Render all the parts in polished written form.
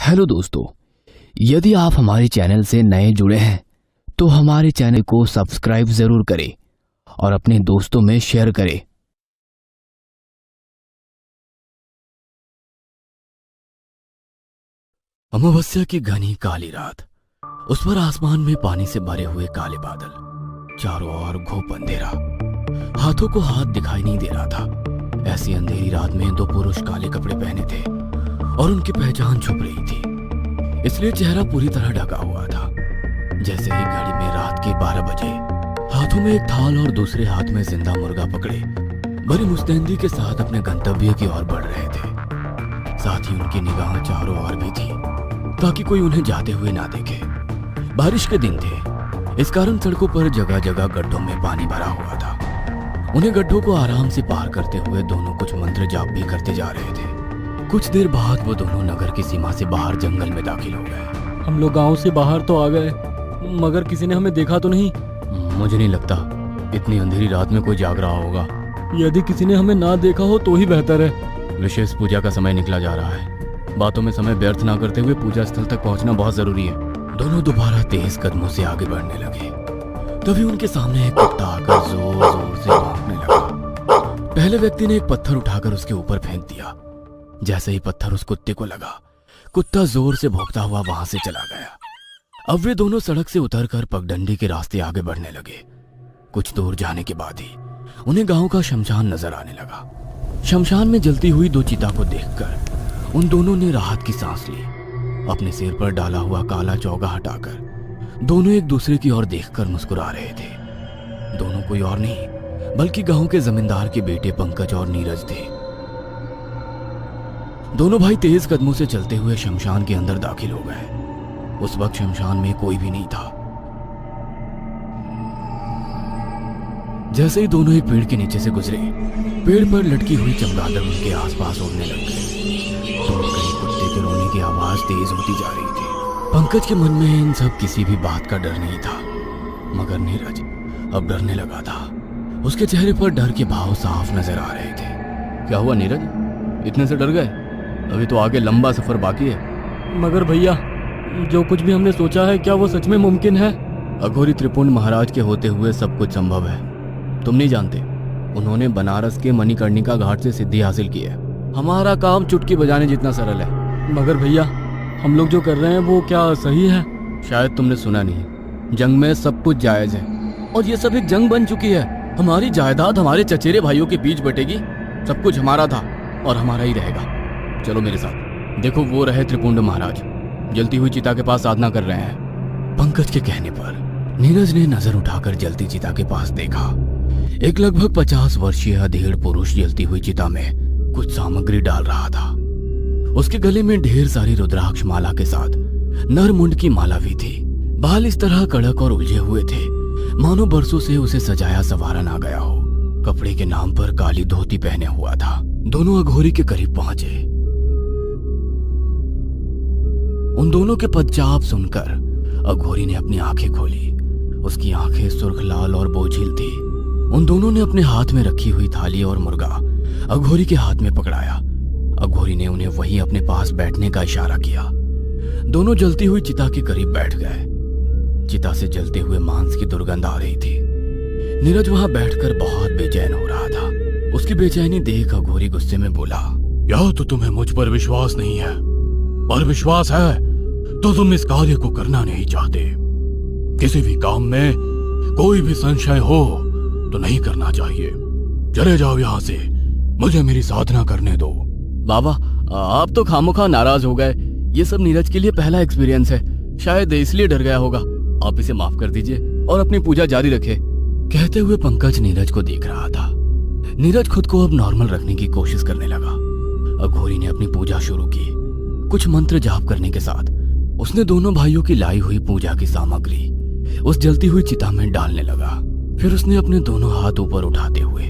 Hello दोस्तों, यदि आप हमारे चैनल से नए जुड़े हैं तो हमारे चैनल को सब्सक्राइब जरूर करें और अपने दोस्तों में शेयर करें। अमावस्या की घनी काली रात, उस पर आसमान में पानी से भरे हुए काले बादल, चारों ओर घोप अंधेरा, हाथों को हाथ दिखाई नहीं दे रहा था। ऐसी अंधेरी रात में दो पुरुष काले कपड़े पहने थे और उनकी पहचान छुप रही थी, इसलिए चेहरा पूरी तरह ढका हुआ था। जैसे ही घड़ी में रात के 12 बजे, हाथों में एक थाल और दूसरे हाथ में जिंदा मुर्गा पकड़े बड़ी मुस्तैदी के साथ अपने गंतव्य की ओर बढ़ रहे थे। साथ ही उनकी निगाह चारों ओर भी थी ताकि कोई उन्हें जाते हुए ना देखे। बारिश के दिन थे, इस कारण सड़कों पर जगह जगह गड्ढों में पानी भरा हुआ था। उन्हें गड्ढों को आराम से पार करते हुए दोनों कुछ मंत्र जाप भी करते जा रहे थे। कुछ देर बाद वो दोनों नगर की सीमा से बाहर जंगल में दाखिल हो गए। हम लोग गांव से बाहर तो आ गए, मगर किसी ने हमें देखा तो नहीं। मुझे नहीं लगता इतनी अंधेरी रात में कोई जाग रहा होगा। यदि किसी ने हमें ना देखा हो तो ही बेहतर है। विशेष पूजा का समय निकला जा रहा है, बातों में समय व्यर्थ ना करते हुए पूजा स्थल तक पहुंचना बहुत जरूरी है। दोनों दोबारा तेज कदमों से आगे बढ़ने लगे। तभी उनके सामने एक कुत्ता आकर जोर जोर से भौंकने लगा। पहले व्यक्ति ने एक पत्थर उठाकर उसके ऊपर फेंक दिया। जैसे ही पत्थर उस कुत्ते को लगा, कुत्ता जोर से भौंकता हुआ वहां से चला गया। अब वे दोनों सड़क से उतरकर पगडंडी के रास्ते आगे बढ़ने लगे। कुछ दूर जाने के बाद ही उन्हें गांव का शमशान नजर आने लगा। शमशान में जलती हुई दो चिता को देखकर उन दोनों ने राहत की सांस ली। अपने सिर पर डाला हुआ काला चौगा हटाकर दोनों एक दूसरे की ओर देखकर मुस्कुरा रहे थे। दोनों कोई और नहीं बल्कि गांव के जमींदार के बेटे पंकज और नीरज थे। दोनों भाई तेज कदमों से चलते हुए शमशान के अंदर दाखिल हो गए। उस वक्त शमशान में कोई भी नहीं था। जैसे ही दोनों एक पेड़ के नीचे से गुजरे, पेड़ पर लटकी हुई चमगादड़ उनके आसपास उड़ने लग गई। दूर कहीं कुत्ते के रोने की आवाज तेज होती जा रही थी। पंकज के मन में इन सब किसी भी बात का डर नहीं था, मगर नीरज अब डरने लगा था। उसके चेहरे पर डर के भाव साफ नजर आ रहे थे। क्या हुआ नीरज, इतने से डर गए? अभी तो आगे लंबा सफर बाकी है। मगर भैया, जो कुछ भी हमने सोचा है, क्या वो सच में मुमकिन है? अघोरी त्रिपुंड महाराज के होते हुए सब कुछ संभव है। तुम नहीं जानते, उन्होंने बनारस के मणिकर्णिका घाट से सिद्धि हासिल की है। हमारा काम चुटकी बजाने जितना सरल है। मगर भैया, हम लोग जो कर रहे हैं वो क्या सही है? शायद तुमने सुना नहीं, जंग में सब कुछ जायज है। और ये सब एक जंग बन चुकी है। हमारी जायदाद हमारे चचेरे भाइयों के बीच बटेगी। सब कुछ हमारा था और हमारा ही रहेगा। चलो मेरे साथ। देखो, वो रहे त्रिपुंड महाराज, जलती हुई चिता के पास साधना कर रहे हैं। पंकज के कहने पर नीरज ने नजर उठाकर जलती चिता के पास देखा। एक लगभग 50 वर्षीय अधेड़ पुरुष जलती हुई चिता में कुछ सामग्री डाल रहा था। उसके गले में ढेर सारी रुद्राक्ष माला के साथ नरमुंड की माला भी थी। बाल इस तरह कड़क और उलझे हुए थे मानो बरसों से उसे सजाया संवारा ना गया हो। कपड़े के नाम पर काली धोती पहने हुआ था। दोनों अघोरी के करीब पहुंचे। उन दोनों के पदचाप सुनकर अघोरी ने अपनी आंखें खोली। उसकी आंखें सुर्ख लाल और बोझिल थी। उन दोनों ने अपने हाथ में रखी हुई थाली और मुर्गा अघोरी के हाथ में पकड़ाया। अघोरी ने उन्हें वहीं अपने पास बैठने का इशारा किया। दोनों जलती हुई चिता के करीब बैठ गए। चिता से जलते हुए मांस की दुर्गंध आ रही थी। नीरज वहां बैठकर बहुत बेचैन हो रहा था। उसकी बेचैनी देख अघोरी गुस्से में बोला, या तो तुम्हें मुझ पर विश्वास नहीं है, और विश्वास है तो तुम इस कार्य को करना नहीं चाहते। किसी भी काम में कोई भी संशय हो तो नहीं करना चाहिए। चले जाओ यहाँ से, मुझे मेरी साधना करने दो। बाबा, आप तो खामोखा नाराज हो गए। ये सब नीरज के लिए पहला एक्सपीरियंस है, शायद इसलिए डर गया होगा। आप इसे माफ कर दीजिए और अपनी पूजा जारी रखें। कहते हुए पंकज नीरज को देख रहा था। नीरज खुद को अब नॉर्मल रखने की कोशिश करने लगा। अघोरी ने अपनी पूजा शुरू की। कुछ मंत्र जाप करने के साथ उसने दोनों भाइयों की लाई हुई पूजा की सामग्री उस जलती हुई चिता में डालने लगा। फिर उसने अपने दोनों हाथ ऊपर उठाते हुए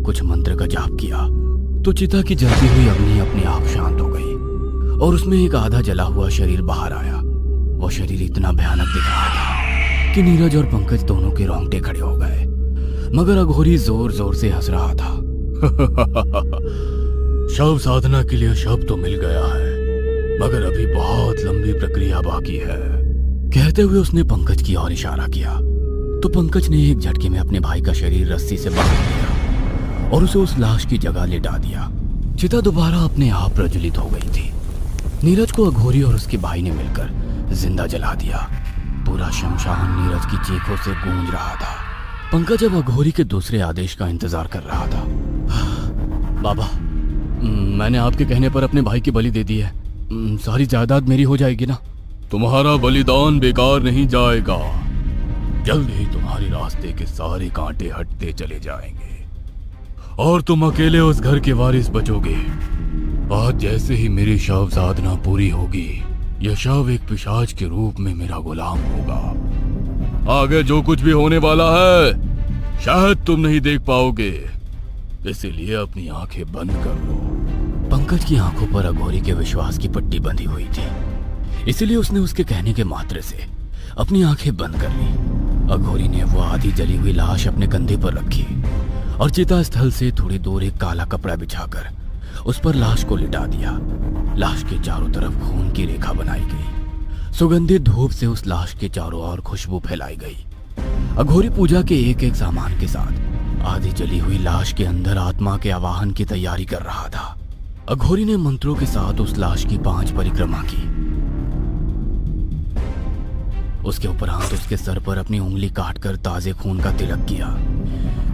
कुछ मंत्र का जाप किया तो चिता की जलती हुई अग्नि अपने आप शांत हो गई और उसमें एक आधा जला हुआ शरीर बाहर आया। वो शरीर इतना भयानक दिख रहा था कि नीरज और पंकज दोनों के रोंगटे खड़े हो गए, मगर अघोरी जोर जोर से हंस रहा था। शव साधना के लिए शव तो मिल गया है, मगर अभी बहुत लंबी प्रक्रिया बाकी है। कहते हुए उसने पंकज की ओर इशारा किया तो पंकज ने एक झटके में अपने भाई का शरीर रस्सी से बांध लिया और उसे उस लाश की जगह लिटा दिया। चिता दोबारा अपने आप प्रज्वलित हो गई थी। नीरज को अघोरी और उसके भाई ने मिलकर जिंदा जला दिया। पूरा शमशान नीरज की चीखों से गूंज रहा था। पंकज अब अघोरी के दूसरे आदेश का इंतजार कर रहा था। बाबा, मैंने आपके कहने पर अपने भाई की बलि दे दी है। सारी जायदाद मेरी हो जाएगी ना? तुम्हारा बलिदान बेकार नहीं जाएगा। जल्द ही तुम्हारे रास्ते के सारे कांटे हटते चले जाएंगे और तुम अकेले उस घर के वारिस बचोगे। आज जैसे ही मेरी शव साधना पूरी होगी, यह शव एक पिशाच के रूप में मेरा गुलाम होगा। आगे जो कुछ भी होने वाला है शायद तुम नहीं देख पाओगे, इसीलिए अपनी आंखें बंद कर लो। पंकज की आंखों पर अघोरी के विश्वास की पट्टी बंधी हुई थी, इसीलिए उसने उसके कहने के मात्र से अपनी आंखें बंद कर ली। अघोरी ने वो आधी जली हुई लाश अपने कंधे पर रखी और चिता स्थल से थोड़ी दूर एक काला कपड़ा बिछाकर उस पर लाश को लिटा दिया। लाश के चारों तरफ खून की रेखा बनाई गई। सुगंधित धूप से उस लाश के चारों ओर खुशबू फैलाई गई। अघोरी पूजा के एक एक सामान के साथ आधी जली हुई लाश के अंदर आत्मा के आवाहन की तैयारी कर रहा था। अघोरी ने मंत्रों के साथ उस लाश की 5 परिक्रमा की। उसके उपरांत उसके सर पर अपनी उंगली काटकर ताजे खून का तिलक किया।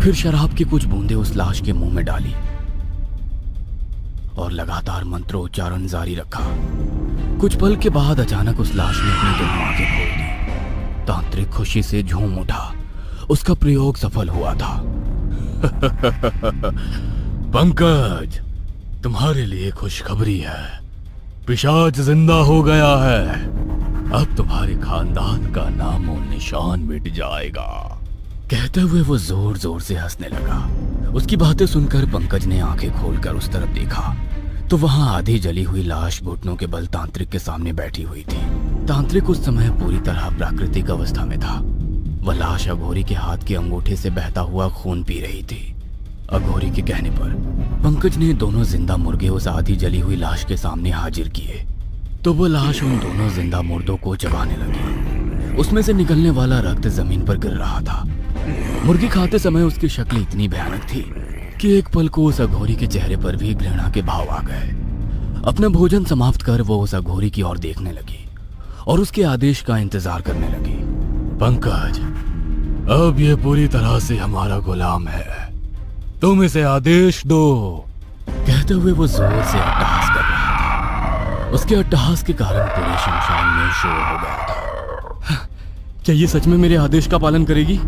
फिर शराब की कुछ बूंदें उस लाश के मुंह में डाली और लगातार मंत्रोच्चारण जारी रखा। कुछ पल के बाद अचानक उस लाश ने अपनी दोनों आंखें खोल दी। तांत्रिक खुशी से झूम उठा। उसका प्रयोग सफल हुआ था। पंकज, तुम्हारे लिए खुशखबरी है। पिशाच जिंदा हो गया है। अब तुम्हारे खानदान का नामो निशान मिट जाएगा। कहते हुए वो जोर जोर से हंसने लगा। उसकी बातें सुनकर पंकज ने आंखें खोलकर उस तरफ देखा तो वहां आधी जली हुई लाश घुटनों के बल तांत्रिक के सामने बैठी हुई थी। तांत्रिक उस समय पूरी तरह प्राकृतिक अवस्था में था। वह लाश अघोरी के हाथ के अंगूठे से बहता हुआ खून पी रही थी। अघोरी के कहने पर पंकज ने दोनों जिंदा मुर्गे उस आधी जली हुई लाश के सामने हाजिर किए तो वो लाश उन दोनों जिंदा मुर्दों को चबाने लगी। उसमें से निकलने वाला रक्त जमीन पर गिर रहा था। मुर्गी खाते समय उसकी शक्ल इतनी भयानक थी कि एक पल को उस अघोरी के चेहरे पर भी घृणा के भाव आ गए। अपना भोजन समाप्त कर वो उस अघोरी की ओर देखने लगी और उसके आदेश का इंतजार करने लगी। पंकज, अब ये पूरी तरह से हमारा गुलाम है। तुम इसे आदेश दो। कहते हुए वो जोर से अट्टहास कर रहा था। उसके अट्टहास के कारण पूरे शमशान में शोर हो गया था। क्या ये सच में मेरे आदेश का पालन करेगी?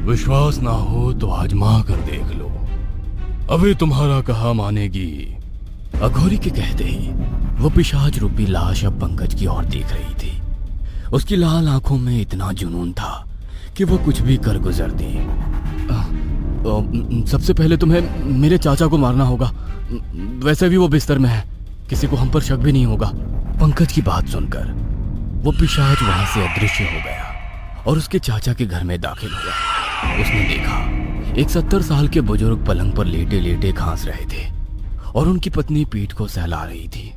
विश्वास ना हो तो आजमा कर देख लो। अभी तुम्हारा कहा मानेगी। अघोरी के कहते ही वो पिशाच रूपी लाश अब पंकज की ओर देख रही थी। उसकी लाल आंखों में इतना जुनून था कि वो कुछ भी कर गुजरती। सबसे पहले तुम्हें मेरे चाचा को मारना होगा। वैसे भी वो बिस्तर में है, किसी को हम पर शक भी नहीं होगा। पंकज की बात सुनकर वो पिशाच वहां से अदृश्य हो गया और उसके चाचा के घर में दाखिल हुआ। उसने देखा एक 70 साल के बुजुर्ग पलंग पर लेटे लेटे खांस रहे थे और उनकी पत्नी पीठ को सहला रही थी।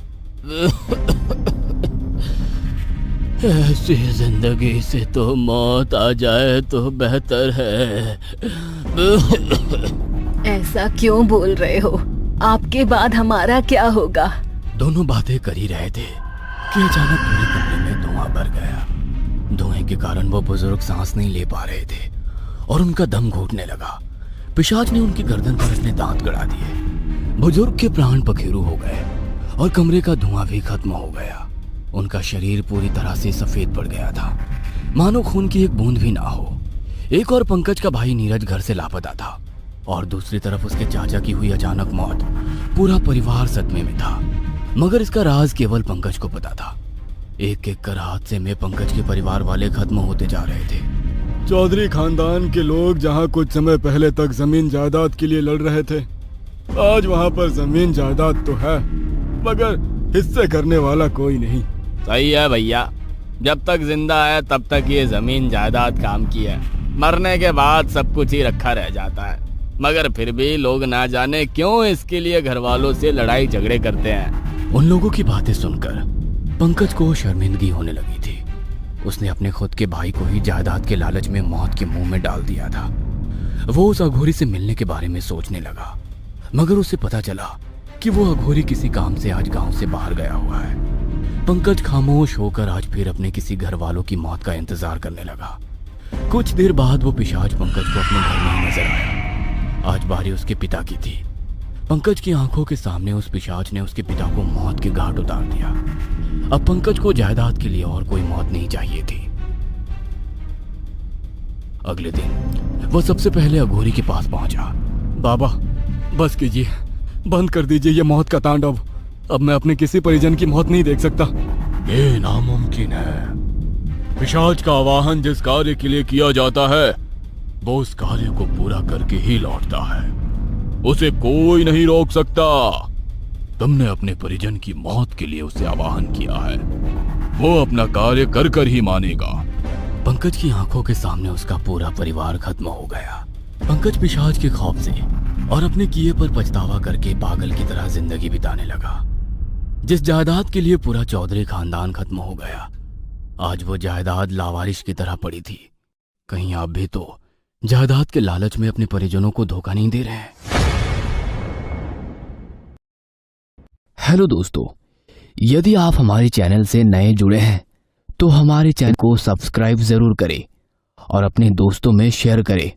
ऐसी जिंदगी से तो मौत आ जाए तो बेहतर है। ऐसा क्यों बोल रहे हो? आपके बाद हमारा क्या होगा? दोनों बातें कर ही रहे थे कि अचानक पूरे कमरे में धुआं भर गया। धुएं के कारण वो बुजुर्ग सांस नहीं ले पा रहे थे और उनका दम घुटने लगा। पिशाच ने उनकी गर्दन पर अपने दांत गड़ा दिए। बुजुर्ग के प्राण पखेरु हो गए और कमरे का धुआं भी खत्म हो गया। उनका शरीर पूरी तरह से सफेद पड़ गया था, मानो खून की एक बूंद भी ना हो। एक और पंकज का भाई नीरज घर से लापता था और दूसरी तरफ उसके चाचा की हुई अचानक मौत। पूरा परिवार सदमे में था, मगर इसका राज केवल पंकज को पता था। एक एक कर हादसे में पंकज के परिवार वाले खत्म होते जा रहे थे। चौधरी खानदान के लोग जहाँ कुछ समय पहले तक जमीन जायदाद के लिए लड़ रहे थे, आज वहाँ पर जमीन जायदाद तो है मगर हिस्से करने वाला कोई नहीं। सही है भैया, जब तक जिंदा है तब तक ये जमीन जायदाद काम की है। मरने के बाद सब कुछ ही रखा रह जाता है, मगर फिर भी लोग ना जाने क्यों इसके लिए घर वालों से लड़ाई झगड़े करते हैं। उन लोगों की बातें सुनकर पंकज को शर्मिंदगी होने लगी थी। उसने अपने खुद के भाई को ही जायदाद के लालच में मौत के मुंह में डाल दिया था। वो उस अघोरी से मिलने के बारे में सोचने लगा, मगर उसे पता चला कि वो अघोरी किसी काम से आज गांव से बाहर गया हुआ है। पंकज खामोश होकर आज फिर अपने किसी घर वालों की मौत का इंतजार करने लगा। कुछ देर बाद वो पिशाच पंकज को अपने घर में ही नजर आया। आज बारी उसके पिता की थी। पंकज की आंखों के सामने उस पिशाच ने उसके पिता को मौत के घाट उतार दिया। अब पंकज को जायदाद के लिए और कोई मौत नहीं चाहिए थी। अगले दिन वो सबसे पहले अघोरी के पास पहुंचा। बाबा, बस कीजिए, बंद कर दीजिए ये मौत का तांडव। अब मैं अपने किसी परिजन की मौत नहीं देख सकता। ये नामुमकिन है। पिशाच का आवाहन जिस कार्य के लिए किया जाता है वो उस कार्य को पूरा करके ही लौटता है। उसे कोई नहीं रोक सकता। तुमने अपने परिजन की मौत के लिए उसे आवाहन किया है, वो अपना कार्य कर कर ही मानेगा। पंकज की आंखों के सामने उसका पूरा परिवार खत्म हो गया। पंकज पिशाच के खौफ से और अपने किए पर पछतावा करके पागल की तरह जिंदगी बिताने लगा। जिस जायदाद के लिए पूरा चौधरी खानदान खत्म हो गया, आज वो जायदाद लावारिश की तरह पड़ी थी। कहीं आप भी तो जायदाद के लालच में अपने परिजनों को धोखा नहीं दे रहे हैं? हेलो दोस्तों, यदि आप हमारे चैनल से नए जुड़े हैं तो हमारे चैनल को सब्सक्राइब जरूर करें और अपने दोस्तों में शेयर करें